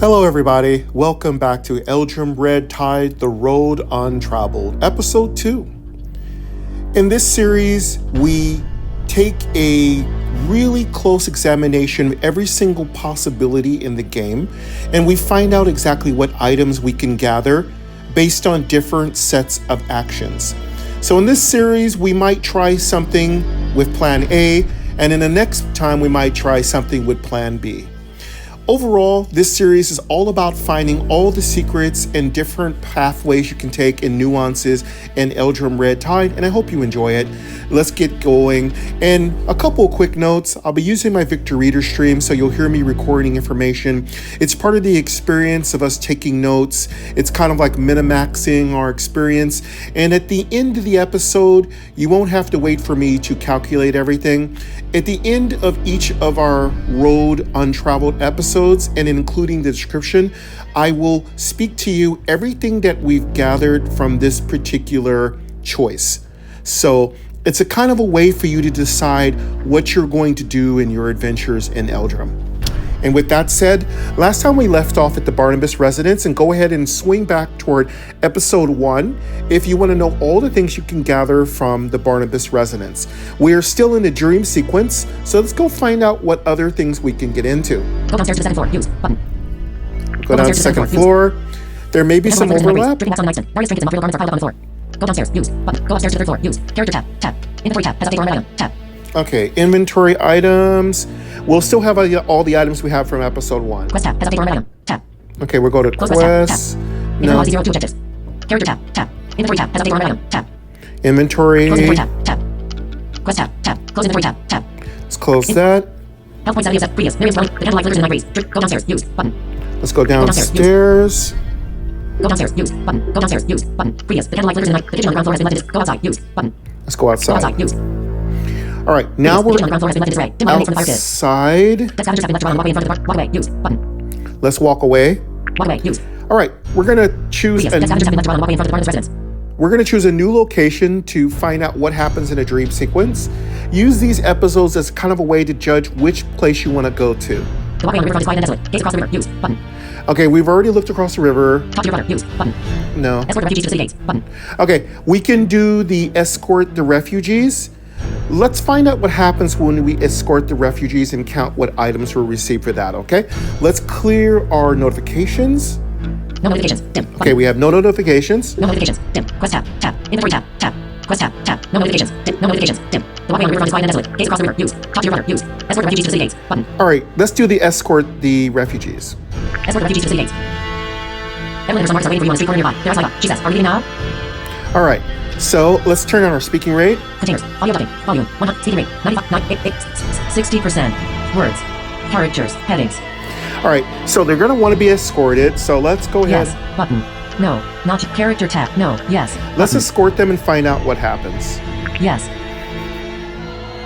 Hello everybody, welcome back to Eldrum Red Tide, The Road Untraveled, Episode 2. In this series, we take a really close examination of every single possibility in the game, and we find out exactly what items we can gather based on different sets of actions. So in this series, we might try something with Plan A, and in the next time we might try something with Plan B. Overall, this series is all about finding all the secrets and different pathways you can take and nuances in Eldrum Red Tide, and I hope you enjoy it. Let's get going. And a couple of quick notes. I'll be using my Victor Reader stream, so you'll hear me recording information. It's part of the experience of us taking notes. It's kind of like minimaxing our experience. And at the end of the episode, you won't have to wait for me to calculate everything. At the end of each of our Road Untraveled episodes, and including the description, I will speak to you everything that we've gathered from this particular choice. So it's a kind of a way for you to decide what you're going to do in your adventures in Eldrum. And with that said, last time we left off at the Barnabas residence, and go ahead and swing back toward episode 1 if you want to know all the things you can gather from the Barnabas residence. We are still in the dream sequence, so let's go find out what other things we can get into. Go downstairs to the second floor. Use button. Go down to the second floor. There may be some overlap. Various trinkets and muffled garments are piled up on the floor. Go downstairs. Use button. Go upstairs to the third floor. Use character tab. Tab. Inventory tab. Has updated item. Tab. Okay, inventory items. We'll still have all the items we have from episode 1. Quest tab. Has updated item. Tab. Okay, we'll go to Close quest. No. 0 2 objectives. Character tab. Tab. Inventory tab. Has updated item. Tab. Inventory. Close inventory tab. Tab. Quest tab. Tab. Close inventory tab. Tab. Let's close that. Health points 70 of set. Previous. Miriam's dwelling. The candlelight flickers in the night breeze. Go downstairs. Use button. Let's go downstairs. Go downstairs. Use button. Go downstairs. Use button. Previous. The candlelight flickers in the night. The kitchen on the ground floor has been left. Go outside. Use button. Let's go outside. Go outside. Use. All right, now we're outside. Use button. Let's walk away. Walk away. Use. All right, we're gonna choose a new location to find out what happens in a dream sequence. Use these episodes as kind of a way to judge which place you want to go to. The walkway on the river front is wide and desolate. Gaze across the river. Use button. Okay, we've already looked across the river. Talk to your brother. Use button. No. Escort the refugees to the city gates. Button. Okay, we can do the escort the refugees. Let's find out what happens when we escort the refugees and count what items were received for that, okay? Let's clear our notifications. No notifications. Dim. Button. Okay, we have no notifications. No notifications. Dim. Quest tab. Tab. Inventory tab. Tab. Quest tab. Tab. No notifications. Dim. No notifications. Dim. The walkway on the river front is wide and desolate. Gaze across the river. Use. Talk to your brother. Use. Escort the refugees to the city gates. Button. All right, let's do the escort the refugees. Escort the refugees to the city gates. Evelyn and her son Marcus are waiting for you on the street corner nearby. They're outside. She says, "Are we leaving now?" All right, so let's turn on our speaking rate. Containers. Audio dubbing. Volume. 100. Speaking rate. 60%. Words. Characters. Headings. All right, so they're gonna want to be escorted, so let's go ahead. Yes. Button. No. Not character tab. No. Yes. Let's Button. escort them and find out what happens. Yes.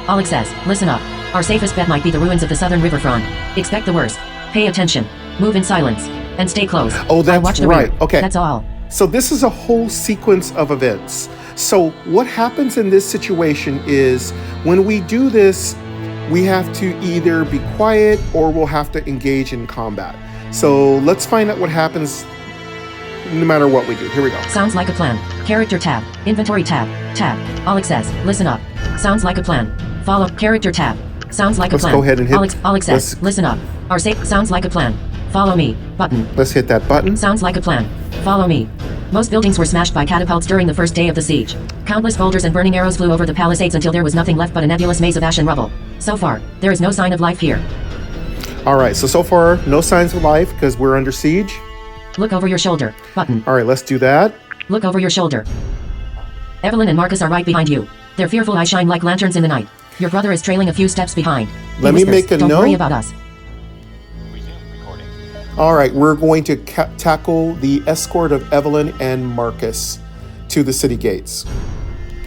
Alex says, listen up. Our safest bet might be the ruins of the southern riverfront. Expect the worst. Pay attention. Move in silence. And stay close. Oh, that's watch the right. rear. Okay. That's all. So this is a whole sequence of events. So what happens in this situation is when we do this, we have to either be quiet or we'll have to engage in combat. So let's find out what happens no matter what we do. Here we go. Sounds like a plan. Character tab. Inventory tab. Tab. Alex says, listen up. Sounds like a plan. Follow character tab. Sounds like a plan. Let's go ahead and hit. Alex says, listen up. Our safe sounds like a plan. Follow me. Button. Let's hit that button. Sounds like a plan. Follow me. Most buildings were smashed by catapults during the first day of the siege. Countless boulders and burning arrows flew over the palisades until there was nothing left but a nebulous maze of ash and rubble. So far, there is no sign of life here. All right, so far, no signs of life because we're under siege. Look over your shoulder. Button. All right, let's do that. Look over your shoulder. Evelyn and Marcus are right behind you. Their fearful eyes shine like lanterns in the night. Your brother is trailing a few steps behind. Let me make a Don't note. worry about us. All right, we're going to tackle the escort of Evelyn and Marcus to the city gates.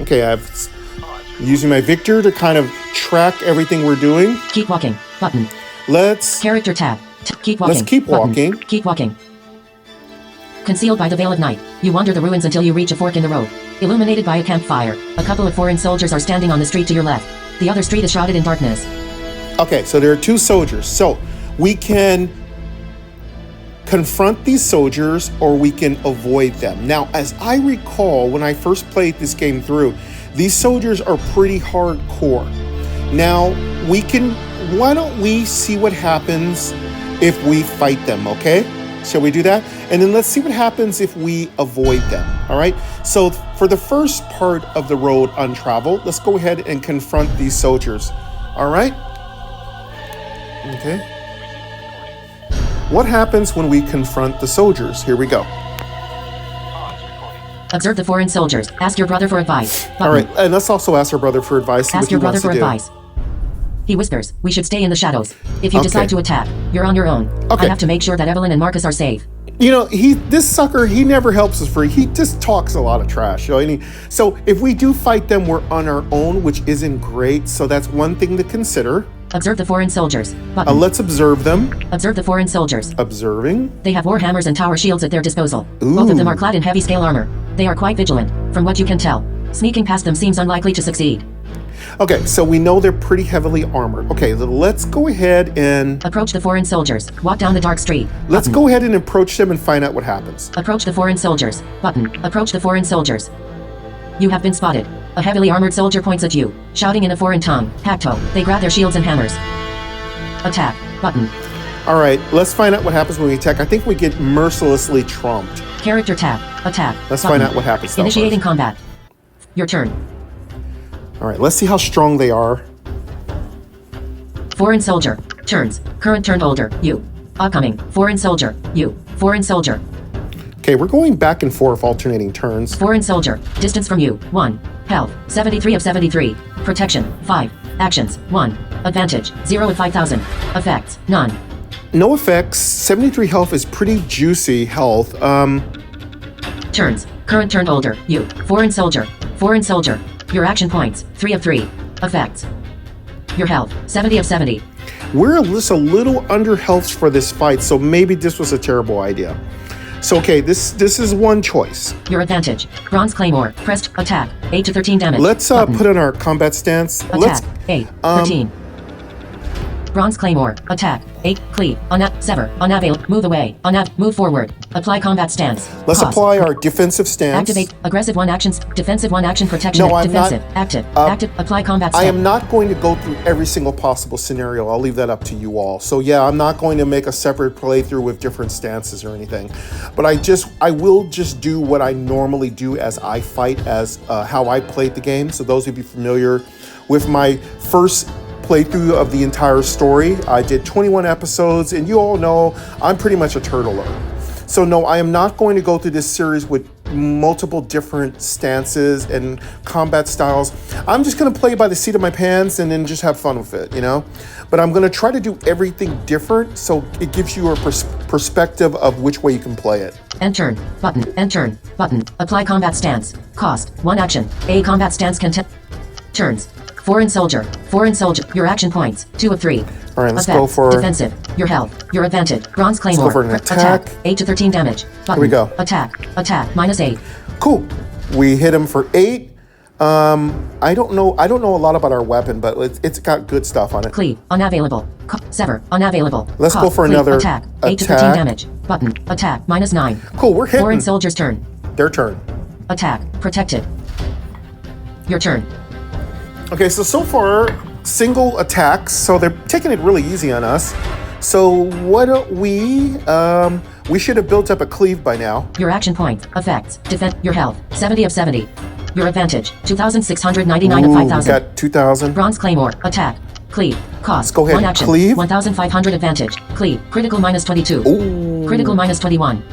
Okay, I've using my Victor to kind of track everything we're doing. Keep walking. Button. Let's character tab. Keep walking. Let's keep walking. Button. Keep walking. Concealed by the veil of night, you wander the ruins until you reach a fork in the road. Illuminated by a campfire, a couple of foreign soldiers are standing on the street to your left. The other street is shrouded in darkness. Okay, so there are two soldiers. So we can confront these soldiers or we can avoid them. Now, as I recall, when I first played this game through, these soldiers are pretty hardcore. Now, why don't we see what happens if we fight them, okay? Shall we do that? And then let's see what happens if we avoid them, all right? So for the first part of the road untraveled, let's go ahead and confront these soldiers, all right? Okay. What happens when we confront the soldiers? Here we go. Observe the foreign soldiers. Ask your brother for advice. Button. All right, and let's also ask our brother for advice. Ask your brother for advice. He whispers, we should stay in the shadows. If you decide to attack, you're on your own. Okay. I have to make sure that Evelyn and Marcus are safe. You know, this sucker, he never helps us free. He just talks a lot of trash. You know? So if we do fight them, we're on our own, which isn't great. So that's one thing to consider. Observe the foreign soldiers. Button. Let's observe them. Observe the foreign soldiers. Observing. They have war hammers and tower shields at their disposal. Ooh. Both of them are clad in heavy scale armor. They are quite vigilant, from what you can tell. Sneaking past them seems unlikely to succeed. Okay, so we know they're pretty heavily armored. Okay, let's go ahead and... Approach the foreign soldiers. Walk down the dark street. Let's go ahead and approach them and find out what happens. Approach the foreign soldiers. Button. Approach the foreign soldiers. You have been spotted. A heavily armored soldier points at you, shouting in a foreign tongue. Pacto. They grab their shields and hammers. Attack. Button. All right, let's find out what happens when we attack. I think we get mercilessly trumped. Character tab. Attack. Let's Button. find out what happens. Initiating combat. Your turn. All right, let's see how strong they are. Foreign soldier. Turns. Current turn holder. You. Upcoming. Foreign soldier. You. Foreign soldier. Okay, we're going back and forth, alternating turns. Foreign soldier. Distance from you. 1. Health. 73 of 73. Protection. 5. Actions. 1. Advantage. 0 of 5,000. Effects. None. No effects. 73 health is pretty juicy health. Turns. Current turn holder. You. Foreign soldier. Foreign soldier. Your action points. 3 of 3. Effects. Your health. 70 of 70. We're just a little under health for this fight, so maybe this was a terrible idea. So, okay, this is one choice. Your advantage. Bronze Claymore. Pressed. Attack. 8 to 13 damage. Let's put on our combat stance. Attack. 8. 13. Bronze Claymore. Attack. 8. Cleave. Sever. Unavail. Move away. Move forward. Apply combat stance. Let's Pause. apply our defensive stance. Activate. Aggressive 1 actions. Defensive 1 action. Protection. No, I'm defensive. not. Active. Active. Apply combat stance. I am not going to go through every single possible scenario. I'll leave that up to you all. So yeah, I'm not going to make a separate playthrough with different stances or anything. But I will just do what I normally do as I fight, as how I played the game. So those of you familiar with my first playthrough of the entire story, I did 21 episodes, and you all know I'm pretty much a turtler. So no, I am not going to go through this series with multiple different stances and combat styles. I'm just going to play by the seat of my pants and then just have fun with it, you know? But I'm going to try to do everything different so it gives you a perspective of which way you can play it. End turn. Button. End turn. Button. Apply combat stance. Cost. 1 action. A combat stance turns. Foreign soldier. Foreign soldier. Your action points. 2 of 3. All right, let's go for... Defensive. Your health. Your advantage. Bronze Claymore. Let's go for an attack. 8 to 13 damage. Button. Here we go. Attack. Attack. -8. Cool. We hit him for 8. I don't know a lot about our weapon, but it's got good stuff on it. Cleave. Unavailable. Sever. Unavailable. Let's go for another attack. 8 to 13 damage. Button. Attack. -9. Cool, we're hitting. Foreign soldier's turn. Their turn. Attack. Protected. Your turn. Okay, so far, single attacks, so they're taking it really easy on us. So why don't we should have built up a cleave by now. Your action point, effects, defend, your health, 70 of 70. Your advantage, 2,699 of 5,000. Got 2,000. Bronze Claymore, attack, cleave, cost, let's go ahead 1 and action, cleave. 1,500 advantage, cleave, critical -22. Ooh. Critical -21.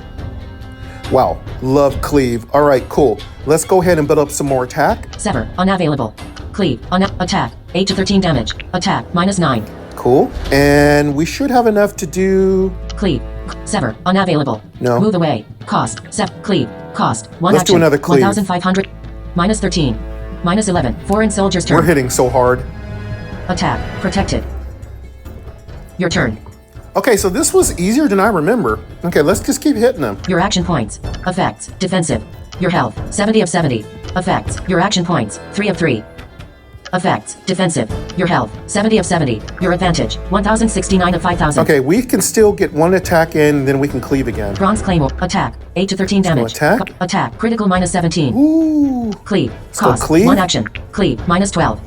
Wow, love cleave. All right, cool. Let's go ahead and build up some more attack. Sever, unavailable. Cleave, attack, 8 to 13 damage, attack, -9. Cool, and we should have enough to do... Cleave, sever, unavailable. No. Move away, cost, cleave, cost, 1 Let's action. do another cleave. 1,500, -13, -11. Foreign soldier's turn. We're hitting so hard. Attack, protected. Your turn. Okay, so this was easier than I remember. Okay, let's just keep hitting them. Your action points, effects, defensive. Your health, 70 of 70. Effects, your action points, 3 of 3. Effects. Defensive. Your health. 70 of 70. Your advantage. 1069 of 5000. Okay, we can still get one attack in, then we can cleave again. Bronze Claymore. Attack. 8 to 13 damage. Attack? Attack. Critical minus 17. Ooh. Cleave. Still Cost. cleave? 1 action. Cleave. Minus 12.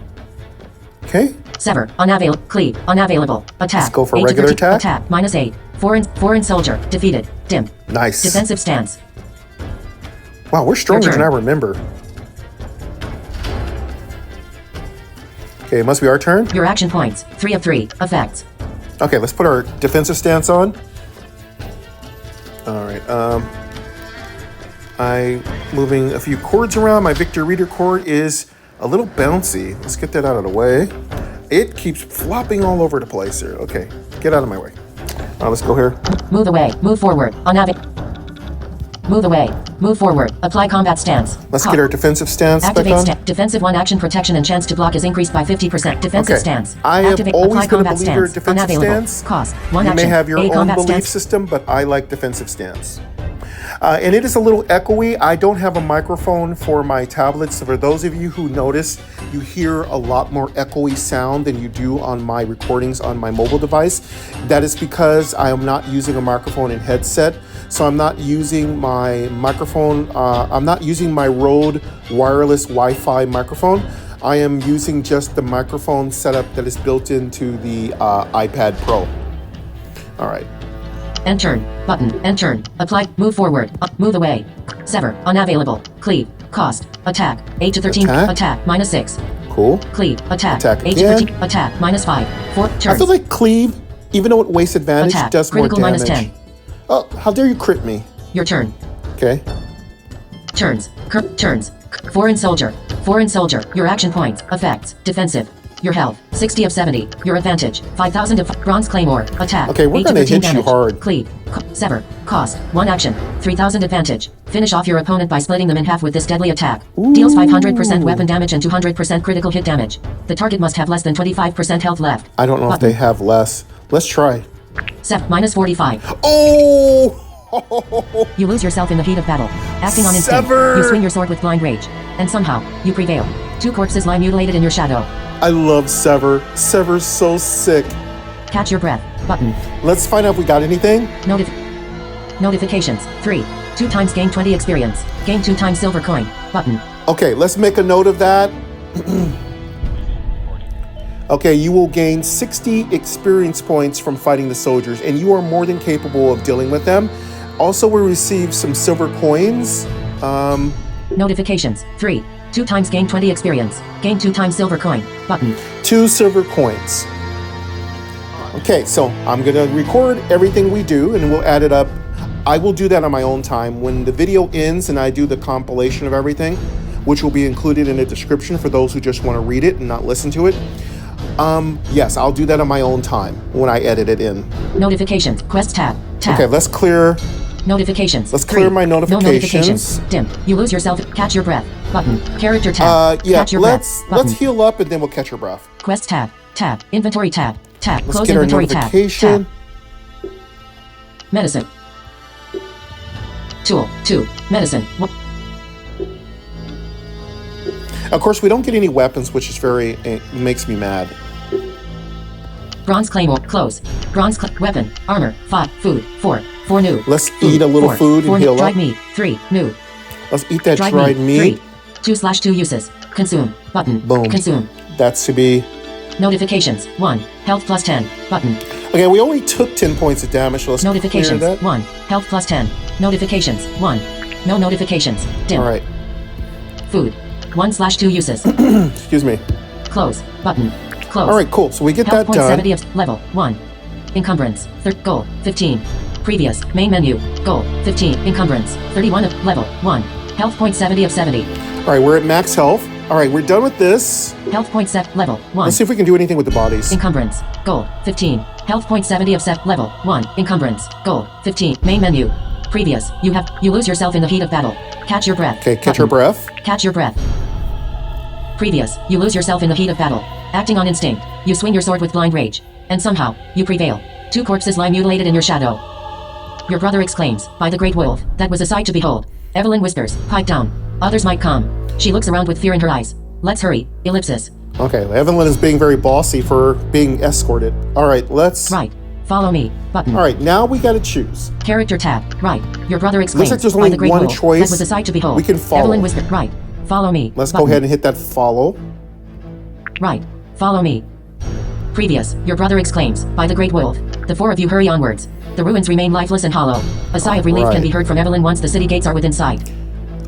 Okay. Sever. Unavailable. Cleave. Unavailable. Attack. Let's go for 8 to regular 13. attack. Attack. Minus 8. Foreign soldier. Defeated. Dim. Nice. Defensive stance. Wow, we're stronger than I turn. remember. Okay, it must be our turn. Your action points. 3 of 3. Effects. Okay, let's put our defensive stance on. All right. I moving a few chords around. My Victor Reader chord is a little bouncy. Let's get that out of the way. It keeps flopping all over the place here. Okay, get out of my way. Let's go here. Move away. Move forward. Move away. Move forward. Apply combat stance. Let's get our defensive stance back Activate on. defensive 1 action protection and chance to block is increased by 50%. Defensive Okay. stance. I am Activate always apply going to combat believe your stance. defensive Unavailable. stance. Cost. 1 You action. may have your A own combat belief stance. system, but I like defensive stance. And it is a little echoey. I don't have a microphone for my tablets. So for those of you who notice, you hear a lot more echoey sound than you do on my recordings on my mobile device. That is because I am not using a microphone and headset. So I'm not using my microphone. I'm not using my Rode wireless Wi-Fi microphone. I am using just the microphone setup that is built into the iPad Pro. All right. End turn. Button. End turn. Apply. Move forward. Move away. Sever. Unavailable. Cleave. Cost. Attack. 8 to 13. Attack. Minus 6. Cool. Cleave. Attack. Attack 8 to again. 13. Attack. Minus 5. 4 turns. I feel like cleave, even though it wastes advantage, Attack. does more Critical damage. minus 10. Oh, how dare you crit me? Your turn. Okay. Turns. Turns. Foreign soldier. Foreign soldier. Your action points. Effects. Defensive. Your health. 60 of 70. Your advantage. 5000 of bronze claymore. Attack. Okay, we're 8 to gonna 13 hit you damage. hard. Cleave. Sever. Cost. 1 action. 3000 advantage. Finish off your opponent by splitting them in half with this deadly attack. Deals 500% weapon damage and 200% critical hit damage. The target must have less than 25% health left. I don't know if they have less. Let's try. Minus 45. Oh! You lose yourself in the heat of battle. Acting on instinct, Sever! you swing your sword with blind rage. And somehow, you prevail. 2 corpses lie mutilated in your shadow. I love Sever. Sever's so sick. Catch your breath. Button. Let's find out if we got anything. Notifications. 3. 2 times gain 20 experience. Gain 2 times silver coin. Button. Okay, let's make a note of that. Okay, you will gain 60 experience points from fighting the soldiers, and you are more than capable of dealing with them. Also, we receive some silver coins. Notifications. 3. 2 times gain 20 experience. Gain 2 times silver coin. Button. 2 silver coins. Okay, so I'm gonna record everything we do and we'll add it up. I will do that on my own time. When the video ends and I do the compilation of everything, which will be included in the description for those who just want to read it and not listen to it. Yes, I'll do that on my own time when I edit it in. Notifications. Quest tab. Okay, let's clear. Notifications. Let's clear 3. my No notifications. notifications. Dim. You lose yourself. Catch your breath. Button. Character tab. Yeah, Catch your let's breath. Button. heal up and then we'll catch our breath. Quest tab. Tab. Inventory tab. Tab. Let's Close get our inventory tab. notification. Tab. Medicine. Tool. 2. Medicine. Of course, we don't get any weapons, which is makes me mad. Bronze claymore. Close. Bronze weapon. Armor. 5. Food. 4. 4 new. Let's eat a little 4. food and 4 heal up. dried meat. 3. New. Let's eat that Dried dried meat. 3. 2/2 uses. Consume. Button. Boom. Consume. That's to be. Notifications. 1. Health plus 10. Button. Okay, we only took 10 points of damage, so let's Notifications. clear that. 1. Health plus 10. Notifications. 1. No notifications. Dim. All right. Food. 1/2 uses. Excuse me. Close. Button. Close. All right, cool. So we get Health that point done. 70 of level 1. Encumbrance. Goal 15. Previous. Main menu. Goal 15. Encumbrance. 31 of level 1. Health point 70 of 70. All right, we're at max health. All right, we're done with this. Health point set level 1. Let's see if we can do anything with the bodies. Encumbrance. Goal 15. Health point 70 of set level 1. Encumbrance. Goal 15. Main menu. Previous. You lose yourself in the heat of battle. Catch your breath. Okay, catch our Button. breath. Catch your breath. Previous. You lose yourself in the heat of battle. Acting on instinct. You swing your sword with blind rage. And somehow, you prevail. 2 corpses lie mutilated in your shadow. Your brother exclaims, by the great wolf, that was a sight to behold. Evelyn whispers, pipe down. Others might come. She looks around with fear in her eyes. Let's hurry. Ellipsis. Okay, Evelyn is being very bossy for being escorted. All right, let's... Right. Follow me. Button. All right, now we got to choose. Character tab. Right. Your brother exclaims. Looks like there's only by the great one wolf, choice. That was a sight to behold. We can follow. Evelyn whispered. Right. Follow me. Let's button. go ahead and hit that follow. Right. Follow me. Previous. Your brother exclaims. By the great wolf. The four of you hurry onwards. The ruins remain lifeless and hollow. A sigh of relief can be heard from Evelyn once the city gates are within sight.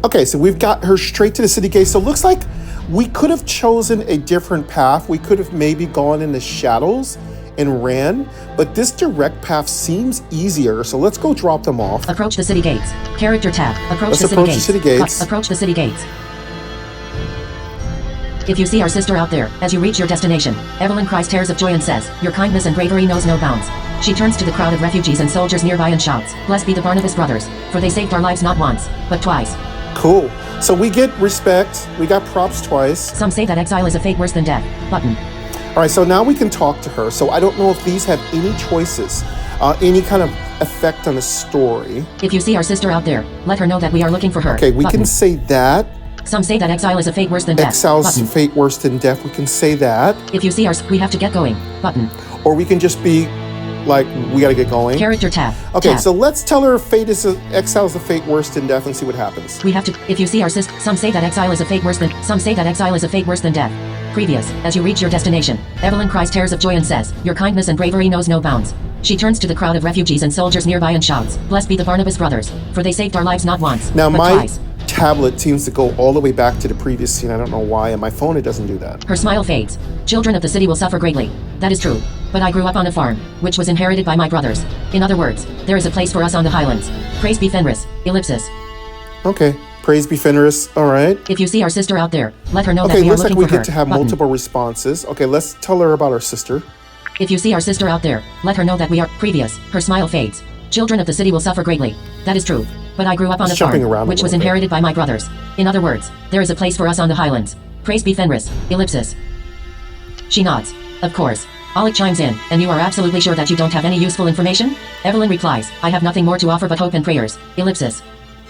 Okay, so we've got her straight to the city gates. So it looks like we could have chosen a different path. We could have maybe gone in the shadows and ran, but this direct path seems easier. So let's go drop them off. Approach the city gates. Character tab. Approach Let's the approach city the gates. city gates. Approach the city gates. If you see our sister out there, as you reach your destination, Evelyn cries tears of joy and says, your kindness and bravery knows no bounds. She turns to the crowd of refugees and soldiers nearby and shouts, blessed be the Barnabas brothers, for they saved our lives not once, but twice. Cool. So we get respect. We got props twice. Some say that exile is a fate worse than death. Button. All right, so now we can talk to her. So I don't know if these have any choices, any kind of effect on the story. If you see our sister out there, let her know that we are looking for her. Okay, we button. can say that. Some say that exile is a fate worse than death. Exile's button. fate worse than death. We can say that. If you see our, we have to get going. Button. Or we can just be like, we gotta get going. Character tab. Okay, tab. so let's tell her fate is exile's the fate worse than death and see what happens. We have to. If you see our sister, some say that exile is a fate worse than. Some say that exile is a fate worse than death. Previous. As you reach your destination, Evelyn cries tears of joy and says, your kindness and bravery knows no bounds. She turns to the crowd of refugees and soldiers nearby and shouts, blessed be the Barnabas brothers, for they saved our lives not once, Now but my twice. tablet seems to go all the way back to the previous scene. I don't know why. And my phone, it doesn't do that. Her smile fades. Children of the city will suffer greatly. That is true. But I grew up on a farm, which was inherited by my brothers. In other words, there is a place for us on the highlands. Praise be Fenris. Ellipsis. Okay. Praise be Fenris. All right. If you see our sister out there, let her know that Okay, we are looks like looking we for her. get to have button. multiple responses. Okay, let's tell her about our sister. If you see our sister out there, let her know that we are previous. Her smile fades. Children of the city will suffer greatly. That is true. But I grew up on a farm, which was inherited by my brothers. In other words, there is a place for us on the highlands. Praise be Fenris. Ellipsis. She nods. Of course. Alec chimes in, and you are absolutely sure that you don't have any useful information? Evelyn replies, I have nothing more to offer but hope and prayers. Ellipsis.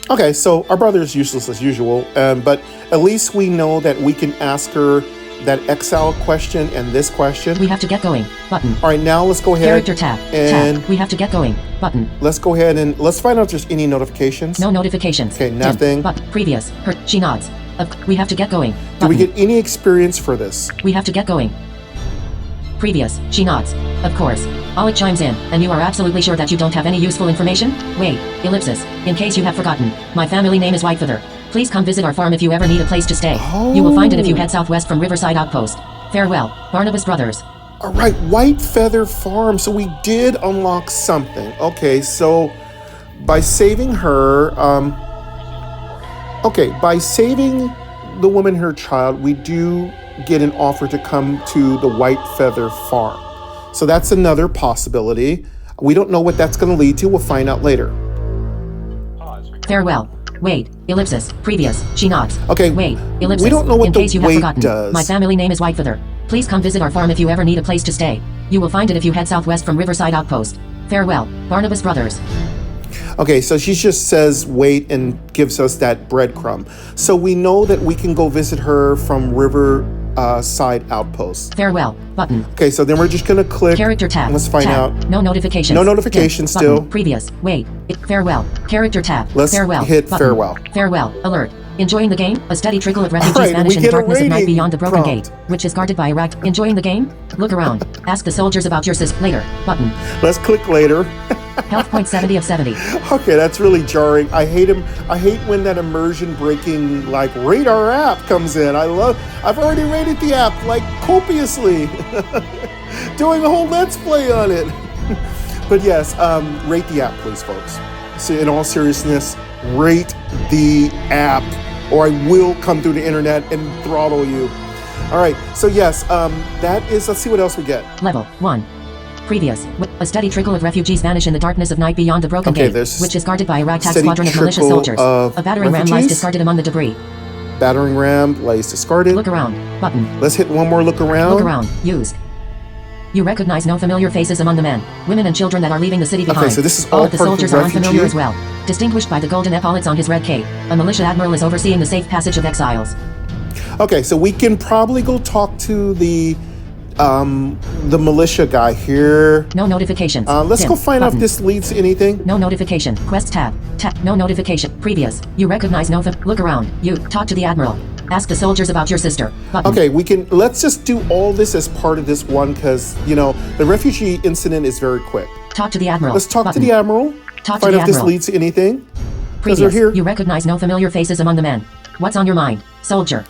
Okay, so our brother is useless as usual, but at least we know that we can ask her that exile question and this question. We have to get going. Button. All right, now let's go ahead. Character tab. And tab. We have to get going. Button. Let's go ahead and let's find out if there's any notifications. No notifications. Okay, nothing. But previous. Her. She nods. We have to get going. Button. Do we get any experience for this? We have to get going. Previous. She nods. Of course. Alec chimes in, and you are absolutely sure that you don't have any useful information? Wait. Ellipsis. In case you have forgotten, my family name is Whitefeather. Please come visit our farm if you ever need a place to stay. Oh. You will find it if you head southwest from Riverside Outpost. Farewell, Barnabas Brothers. All right, White Feather Farm. So we did unlock something. Okay, so by saving her, by saving the woman and her child, we do get an offer to come to the White Feather Farm. So that's another possibility. We don't know what that's going to lead to. We'll find out later. Farewell. Wait. Ellipsis. Previous. She nods. Okay. Wait. Ellipsis. We don't know what in the case you have wait forgotten, does. my family name is Whitefeather. Please come visit our farm if you ever need a place to stay. You will find it if you head southwest from Riverside Outpost. Farewell, Barnabas Brothers. Okay, so she just says wait and gives us that breadcrumb. So we know that we can go visit her from Riverside Outpost. Farewell, button. Okay, so then we're just gonna click. Character tab. Let's find tab. out. No notifications. No notifications Button. still. Previous. Wait. Farewell. Character tab. Let's farewell. hit button. farewell. Farewell. Alert. Enjoying the game? A steady trickle of refugees Alright, vanish we in the get a darkness of night rating beyond the broken prompt. gate, which is guarded by a rack. Enjoying the game? Look around. Ask the soldiers about your sis later. Button. Let's click later. Health point 70 of 70. Okay, that's really jarring. I hate when that immersion breaking like rate our app comes in. I've already rated the app like copiously. Doing a whole let's play on it. But yes, rate the app please folks. So in all seriousness, rate the app or I will come through the internet and throttle you. All right, so yes, that is, let's see what else we get. Level 1. Previous. A steady trickle of refugees vanish in the darkness of night beyond the broken gate, which is guarded by a ragtag squadron of militia soldiers. A battering ram lies discarded among the debris. Battering ram lies discarded. Look around. Button. Let's hit one more look around. Look around. Used. You recognize no familiar faces among the men, women and children that are leaving the city behind. Okay, so this is all all of the part of soldiers the are unfamiliar refugee? as well. Distinguished by the golden epaulets on his red cape, a militia admiral is overseeing the safe passage of exiles. Okay, so we can probably go talk to the militia guy here. No notifications. Let's go find out if this leads to anything. No notification. Quest tab. Tap. No notification. Previous. You recognize no. Look around. You talk to the admiral. Ask the soldiers about your sister. Button. Okay, let's just do all this as part of this one because, the refugee incident is very quick. Talk to the admiral. Let's talk Button. to the admiral. Talk find to the out if this admiral. leads to anything. Previous. Here. You recognize no familiar faces among the men. What's on your mind, soldier?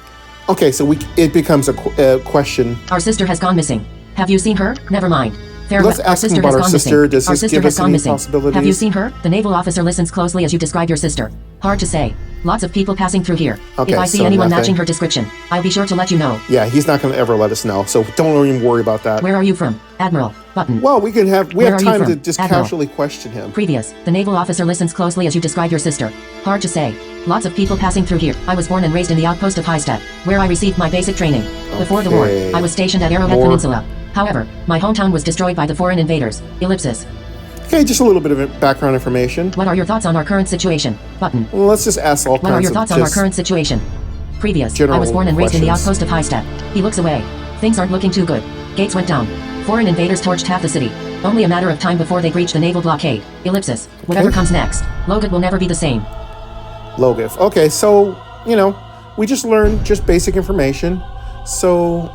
Okay, so it becomes a question. Our sister has gone missing. Have you seen her? Never mind. Let's ask him about our sister. Does this give us any possibilities? Have you seen her? The naval officer listens closely as you describe your sister. Hard to say. Lots of people passing through here. Okay, if I see so anyone nothing. matching her description, I'll be sure to let you know. Yeah, he's not going to ever let us know, so don't even worry about that. Where are you from, Admiral? Button. Well, we have Where are you time from, to just Admiral? casually question him. Previous. The naval officer listens closely as you describe your sister. Hard to say. Lots of people passing through here. I was born and raised in the outpost of Highstead, where I received my basic training. Before the war, Okay. I was stationed at Arrowhead Peninsula. However, my hometown was destroyed by the foreign invaders. Ellipsis. Okay, just a little bit of background information. What are your thoughts on our current situation? Button. Well, let's just ask all What are kinds your of thoughts on our just current situation? Previous. general I was born and raised in the questions. outpost of Highstead. He looks away. Things aren't looking too good. Gates went down. Foreign invaders torched half the city. Only a matter of time before they breach the naval blockade. Ellipsis. Whatever Okay. comes next. Logan will never be the same. Logif. Okay, so, we just learned just basic information. So,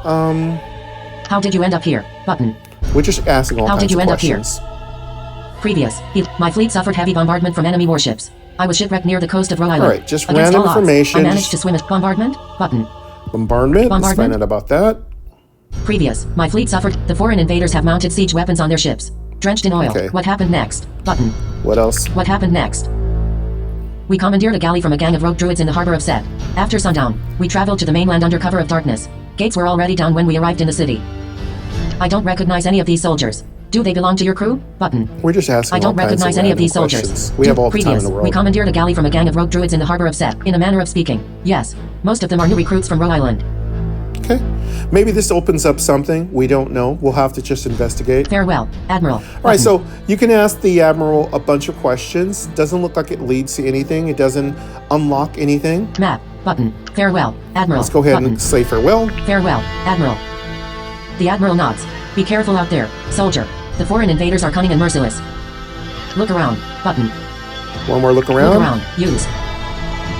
How did you end up here? Button. we're just asking all How kinds did you of end up here? questions. Previous. My fleet suffered heavy bombardment from enemy warships. I was shipwrecked near the coast of Rhode Island. Alright, just Against random all odds, information, I managed just- to swim at bombardment. Button. Bombardment. Let's Bombardment? find out about that. Previous. My fleet suffered. The foreign invaders have mounted siege weapons on their ships. Drenched in oil. Okay. What happened next? Button. What else? What happened next? We commandeered a galley from a gang of rogue druids in the harbor of Set. After sundown, we traveled to the mainland under cover of darkness. Gates were already down when we arrived in the city. I don't recognize any of these soldiers. Do they belong to your crew? Button. We're just asking I don't all kinds recognize any of random these soldiers. questions. We have all the time Previous. in the world. We commandeered a galley from a gang of rogue druids in the harbor of Set, in a manner of speaking. Yes. Most of them are new recruits from Rhode Island. Okay. Maybe this opens up something. We don't know. We'll have to just investigate. Farewell, Admiral. All right, so you can ask the Admiral a bunch of questions. Doesn't look like it leads to anything. It doesn't unlock anything. Map. Button. Farewell, Admiral. Let's go ahead Button. and say farewell. Farewell, Admiral. The Admiral nods. Be careful out there, soldier. The foreign invaders are cunning and merciless. Look around. Button. One more look around. Look around. Use.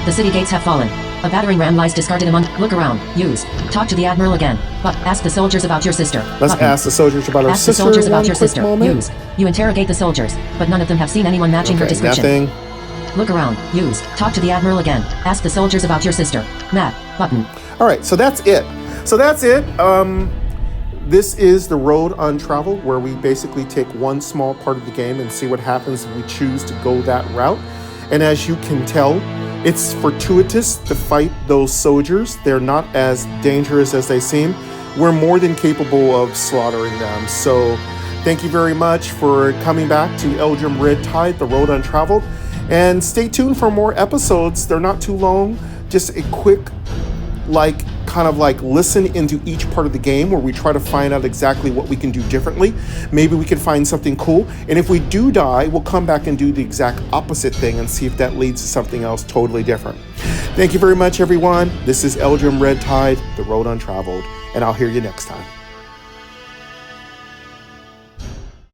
The city gates have fallen. A battering ram lies discarded among. Look around. Use. Talk to the Admiral again. But ask the soldiers about your sister. Let's Button. ask the soldiers about our Ask the sister. soldiers about one your quick sister. moment. Use. You interrogate the soldiers, but none of them have seen anyone matching her Okay, description. nothing. Look around. Use. Talk to the Admiral again. Ask the soldiers about your sister. Map. Button. All right, so that's it. This is the road untraveled, where we basically take one small part of the game and see what happens if we choose to go that route. And as you can tell, it's fortuitous to fight those soldiers. They're not as dangerous as they seem. We're more than capable of slaughtering them. So thank you very much for coming back to Eldrum Red Tide, the road untraveled. And stay tuned for more episodes. They're not too long. Just a quick, kind of listen into each part of the game where we try to find out exactly what we can do differently. Maybe we can find something cool. And if we do die, we'll come back and do the exact opposite thing and see if that leads to something else totally different. Thank you very much, everyone. This is Eldrum Red Tide, the road untraveled, and I'll hear you next time.